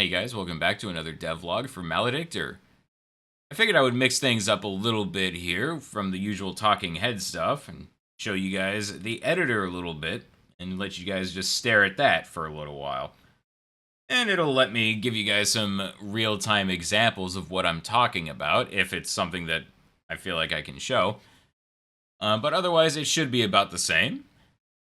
Hey guys, welcome back to another devlog for Maledictor. I figured I would mix things up a little bit here from the usual talking head stuff and show you guys the editor a little bit and let you guys just stare at that for a little while. And it'll let me give you guys some real-time examples of what I'm talking about if it's something that I feel like I can show. But otherwise, it should be about the same.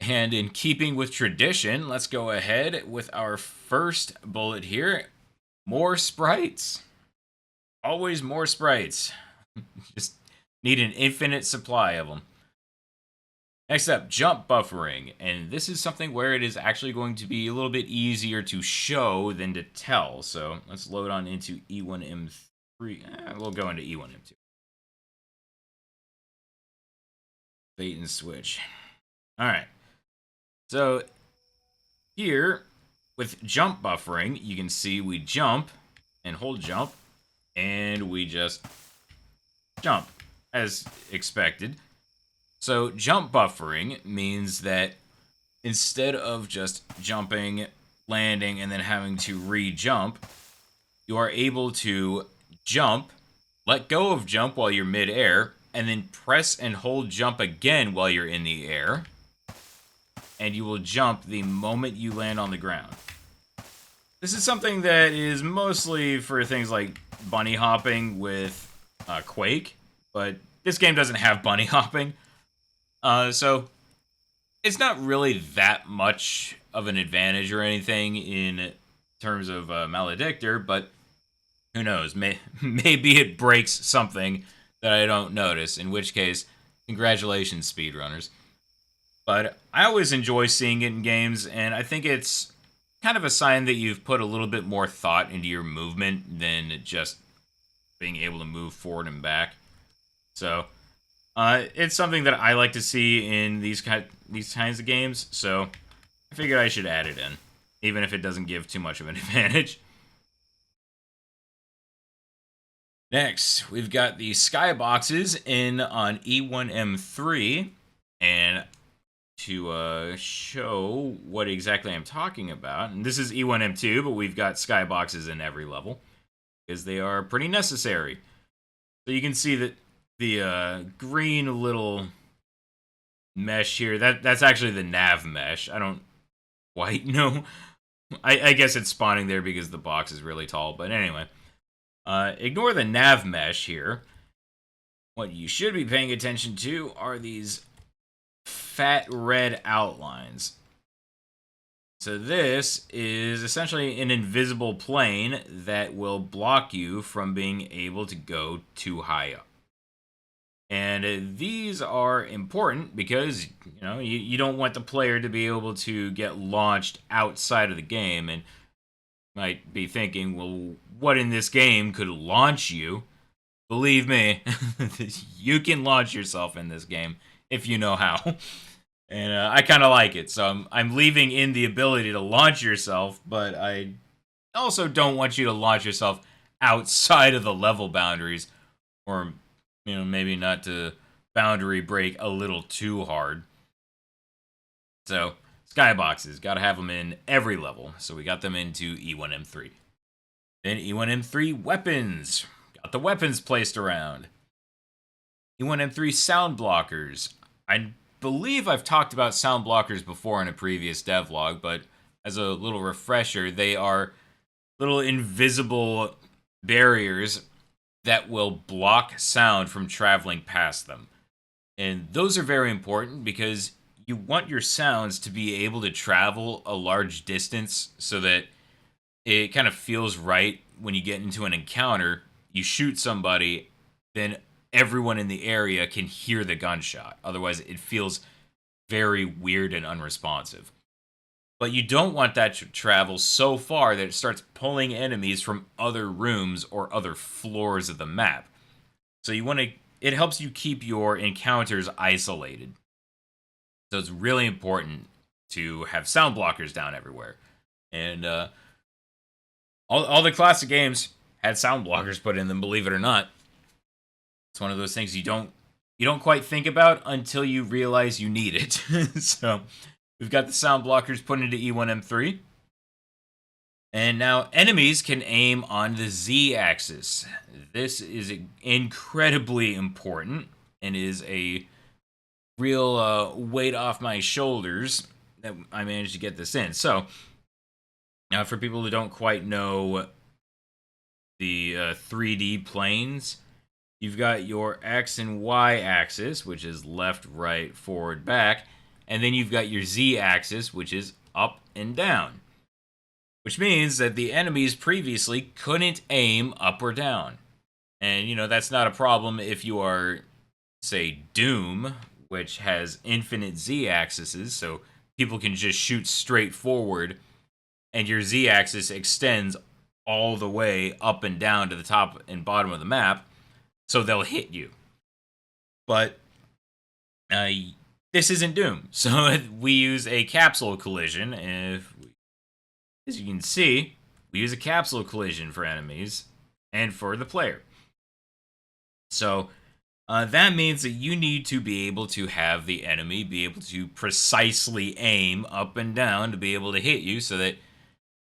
And in keeping with tradition, let's go ahead with our first bullet here. More sprites. Always more sprites. Just need an infinite supply of them. Next up, jump buffering. And this is something where it is actually going to be a little bit easier to show than to tell. So let's load on into E1M3. We'll go into E1M2. Bait and switch. Alright. So here, with jump buffering, you can see we jump and hold jump, and we just jump as expected. So jump buffering means that instead of just jumping, landing, and then having to re-jump, you are able to jump, let go of jump while you're mid-air, and then press and hold jump again while you're in the air, and you will jump the moment you land on the ground. This is something that is mostly for things like bunny hopping with Quake, but this game doesn't have bunny hopping, so it's not really that much of an advantage or anything in terms of Maledictor, but who knows, maybe it breaks something that I don't notice, in which case, congratulations, speedrunners. But I always enjoy seeing it in games, and I think it's kind of a sign that you've put a little bit more thought into your movement than just being able to move forward and back. So, it's something that I like to see in these kinds of games, so I figured I should add it in, even if it doesn't give too much of an advantage. Next, we've got the skyboxes in on E1M3, and to show what exactly I'm talking about, and this is E1M2, but we've got skyboxes in every level, because they are pretty necessary. So you can see that the green little mesh here, that's actually the nav mesh. I don't quite know. I guess it's spawning there because the box is really tall, but anyway. Ignore the nav mesh here. What you should be paying attention to are these fat red outlines. So this is essentially an invisible plane that will block you from being able to go too high up. And these are important because, you don't want the player to be able to get launched outside of the game, and might be thinking, well, what in this game could launch you? Believe me, you can launch yourself in this game if you know how. And I kind of like it, so I'm leaving in the ability to launch yourself, but I also don't want you to launch yourself outside of the level boundaries, or maybe not to boundary break a little too hard. So skyboxes, gotta have them in every level, so we got them into E1M3. Then E1M3 weapons, got the weapons placed around. E1M3 sound blockers. I believe I've talked about sound blockers before in a previous devlog, but as a little refresher, they are little invisible barriers that will block sound from traveling past them. And those are very important because you want your sounds to be able to travel a large distance so that it kind of feels right when you get into an encounter. You shoot somebody, then everyone in the area can hear the gunshot. Otherwise, it feels very weird and unresponsive. But you don't want that to travel so far that it starts pulling enemies from other rooms or other floors of the map. So it helps you keep your encounters isolated. So it's really important to have sound blockers down everywhere. And all the classic games had sound blockers put in them, believe it or not. It's one of those things you don't quite think about until you realize you need it. So we've got the sound blockers put into E1M3. And now enemies can aim on the Z-axis. This is incredibly important and is a real weight off my shoulders that I managed to get this in. So, now for people who don't quite know the 3D planes, you've got your X and Y axis, which is left, right, forward, back, and then you've got your Z axis, which is up and down. Which means that the enemies previously couldn't aim up or down. And, that's not a problem if you are, say, Doom, which has infinite Z-axes, so people can just shoot straight forward, and your Z-axis extends all the way up and down to the top and bottom of the map, so they'll hit you. But this isn't Doom, so we use a capsule collision. As you can see, we use a capsule collision for enemies and for the player. So that means that you need to be able to have the enemy be able to precisely aim up and down to be able to hit you, so that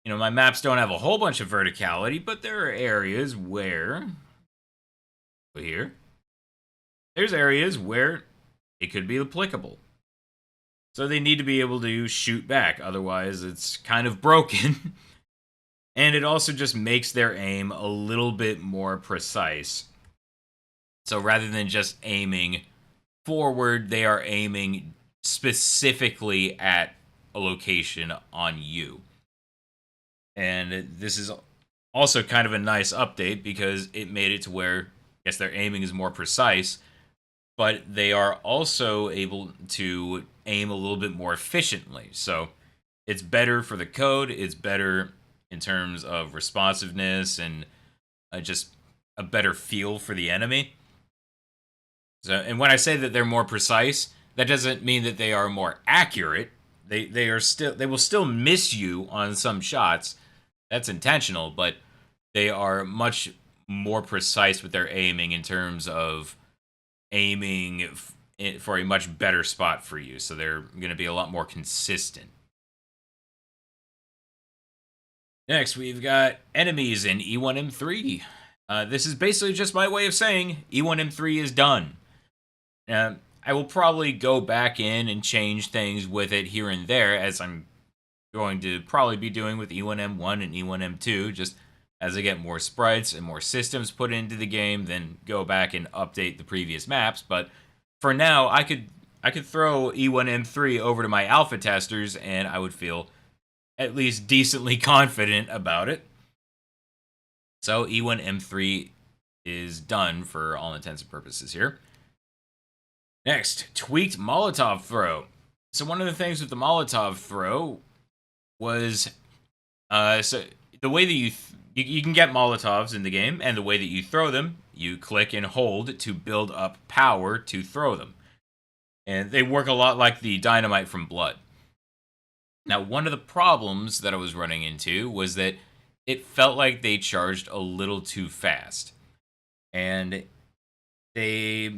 my maps don't have a whole bunch of verticality, but there are areas where there's areas where it could be applicable. So they need to be able to shoot back, otherwise it's kind of broken. And it also just makes their aim a little bit more precise. So rather than just aiming forward, they are aiming specifically at a location on you. And this is also kind of a nice update because it made it to where, yes, their aiming is more precise, but they are also able to aim a little bit more efficiently. So it's better for the code, it's better in terms of responsiveness and just a better feel for the enemy. So, and when I say that they're more precise, that doesn't mean that they are more accurate. They will still miss you on some shots. That's intentional, but they are much more precise with their aiming in terms of aiming for a much better spot for you. So they're going to be a lot more consistent. Next, we've got enemies in E1M3. This is basically just my way of saying E1M3 is done. I will probably go back in and change things with it here and there, as I'm going to probably be doing with E1M1 and E1M2, just as I get more sprites and more systems put into the game, then go back and update the previous maps. But for now, I could throw E1M3 over to my alpha testers, and I would feel at least decently confident about it. So E1M3 is done for all intents and purposes here. Next, tweaked Molotov throw. So one of the things with the Molotov throw was, so the way that you can get Molotovs in the game, and the way that you throw them, you click and hold to build up power to throw them. And they work a lot like the dynamite from Blood. Now, one of the problems that I was running into was that it felt like they charged a little too fast. And they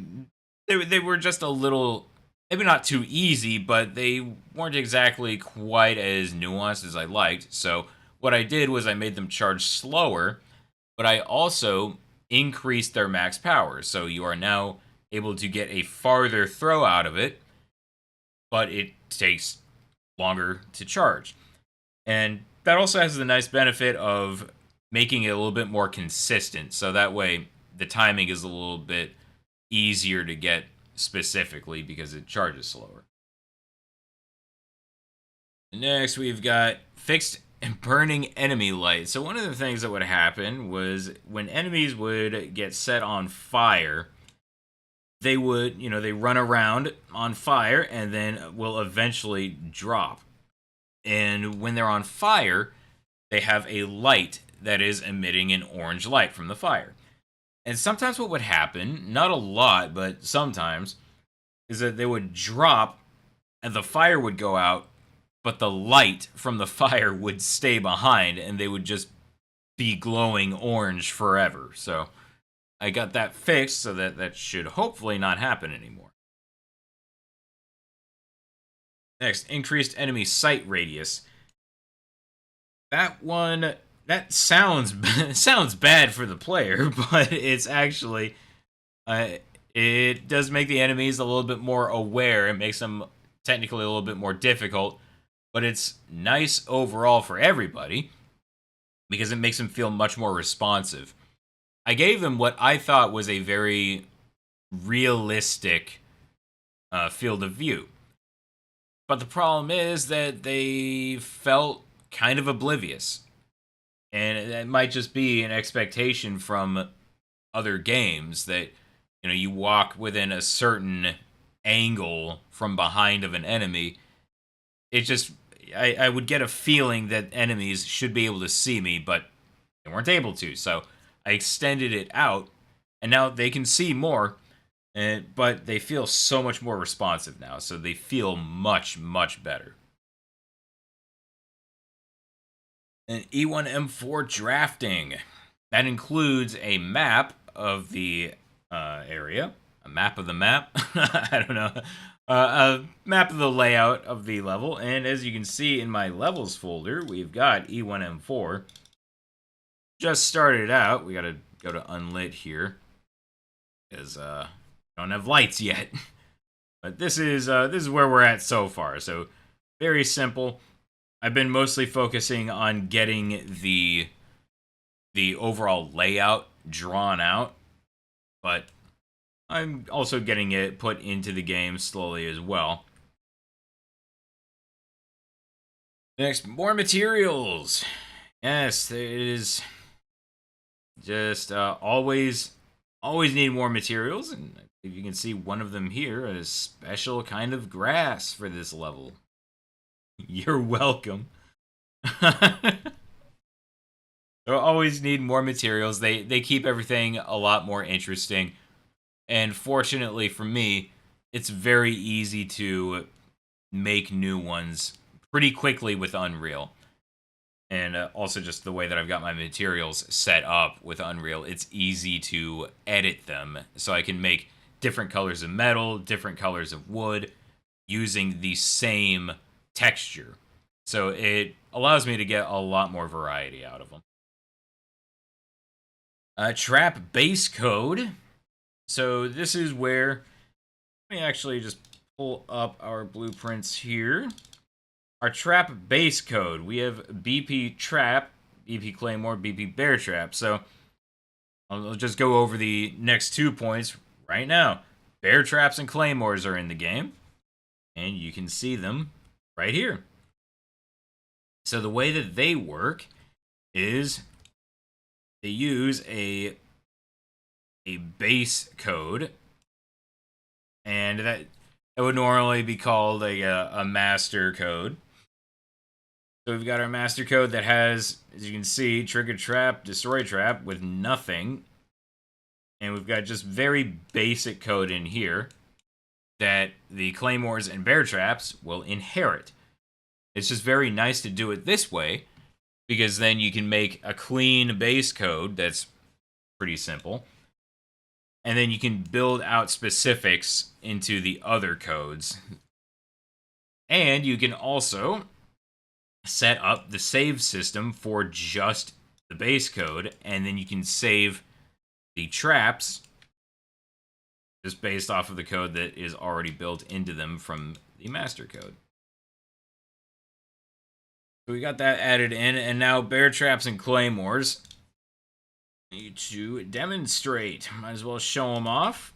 were just a little, maybe not too easy, but they weren't exactly quite as nuanced as I liked. So what I did was I made them charge slower, but I also increased their max power. So you are now able to get a farther throw out of it, but it takes longer to charge. And that also has the nice benefit of making it a little bit more consistent. So that way the timing is a little bit easier to get specifically because it charges slower. Next, we've got fixed and burning enemy light. So one of the things that would happen was when enemies would get set on fire, they would, they run around on fire and then will eventually drop. And when they're on fire, they have a light that is emitting an orange light from the fire. And sometimes what would happen, not a lot, but sometimes, is that they would drop and the fire would go out, but the light from the fire would stay behind and they would just be glowing orange forever. So I got that fixed so that should hopefully not happen anymore. Next, increased enemy sight radius. That one, that sounds sounds bad for the player, but it's actually uh, it does make the enemies a little bit more aware. It makes them technically a little bit more difficult, but it's nice overall for everybody because it makes them feel much more responsive. I gave them what I thought was a very realistic field of view. But the problem is that they felt kind of oblivious. And it might just be an expectation from other games that, you walk within a certain angle from behind of an enemy. It just, I would get a feeling that enemies should be able to see me, but they weren't able to. So I extended it out, and now they can see more, but they feel so much more responsive now. So they feel much, much better. And E1M4 drafting. That includes a map of the area, a map of the map. I don't know. A map of the layout of the level. And as you can see in my levels folder, we've got E1M4. Just started out. We got to go to unlit here because don't have lights yet. But this is where we're at so far. So very simple. I've been mostly focusing on getting the overall layout drawn out, but I'm also getting it put into the game slowly as well. Next, more materials. Yes, it is just always need more materials, and if you can see one of them here, a special kind of grass for this level. You're welcome. They'll always need more materials. They keep everything a lot more interesting. And fortunately for me, it's very easy to make new ones pretty quickly with Unreal. And also just the way that I've got my materials set up with Unreal, it's easy to edit them. So I can make different colors of metal, different colors of wood, using the same texture. So it allows me to get a lot more variety out of them. Trap base code. So this is where, let me actually just pull up our blueprints here. Our trap base code. We have BP trap, BP claymore, BP bear trap. So I'll just go over the next 2 points right now. Bear traps and claymores are in the game, and you can see them right here. So the way that they work is they use a base code, and that would normally be called a master code. So we've got our master code that has, as you can see, trigger trap, destroy trap with nothing. And we've got just very basic code in here that the claymores and bear traps will inherit. It's just very nice to do it this way, because then you can make a clean base code that's pretty simple. And then you can build out specifics into the other codes. And you can also set up the save system for just the base code, and then you can save the traps just based off of the code that is already built into them from the master code. So we got that added in, and now bear traps and claymores. Need to demonstrate. Might as well show them off.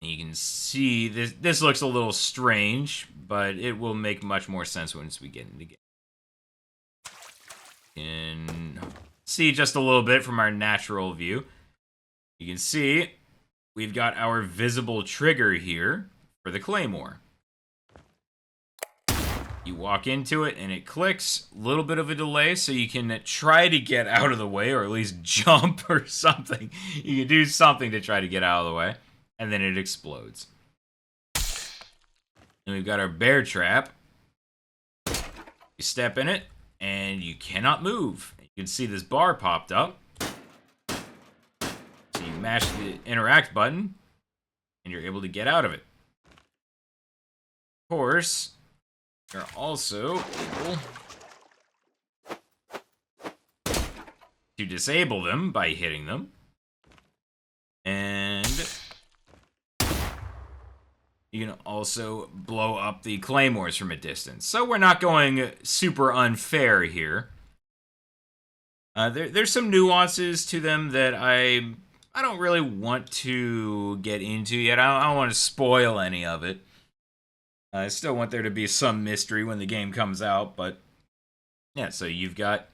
You can see this looks a little strange, but it will make much more sense once we get into the game. You can see just a little bit from our natural view. You can see we've got our visible trigger here for the claymore. You walk into it and it clicks, a little bit of a delay, so you can try to get out of the way, or at least jump or something. You can do something to try to get out of the way, and then it explodes. And we've got our bear trap. You step in it, and you cannot move. You can see this bar popped up. So you mash the interact button, and you're able to get out of it. Of course, you're also able to disable them by hitting them. And you can also blow up the claymores from a distance. So we're not going super unfair here. There's some nuances to them that I don't really want to get into yet. I don't want to spoil any of it. I still want there to be some mystery when the game comes out, but yeah, so you've got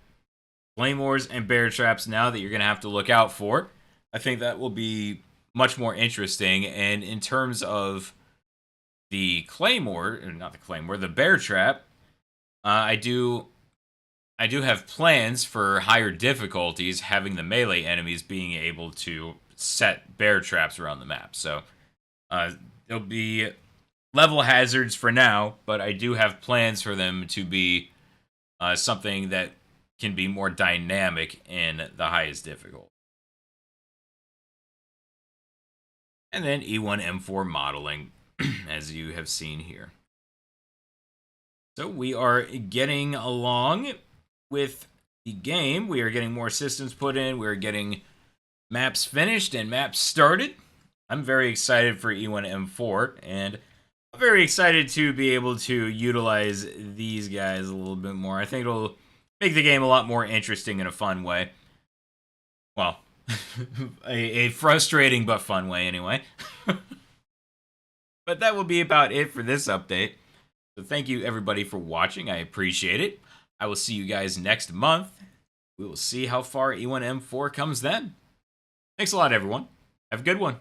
claymores and bear traps now that you're going to have to look out for. I think that will be much more interesting, and in terms of the claymore, or not the claymore, the bear trap, I do have plans for higher difficulties, having the melee enemies being able to set bear traps around the map. So there'll be level hazards for now, but I do have plans for them to be something that can be more dynamic in the highest difficulty. And then E1M4 modeling, as you have seen here. So we are getting along with the game. We are getting more systems put in. We're getting maps finished and maps started. I'm very excited for E1M4, and I'm very excited to be able to utilize these guys a little bit more. I think it'll make the game a lot more interesting in a fun way. Well, a frustrating but fun way anyway. But that will be about it for this update. So thank you everybody for watching. I appreciate it. I will see you guys next month. We will see how far E1M4 comes then. Thanks a lot, everyone. Have a good one.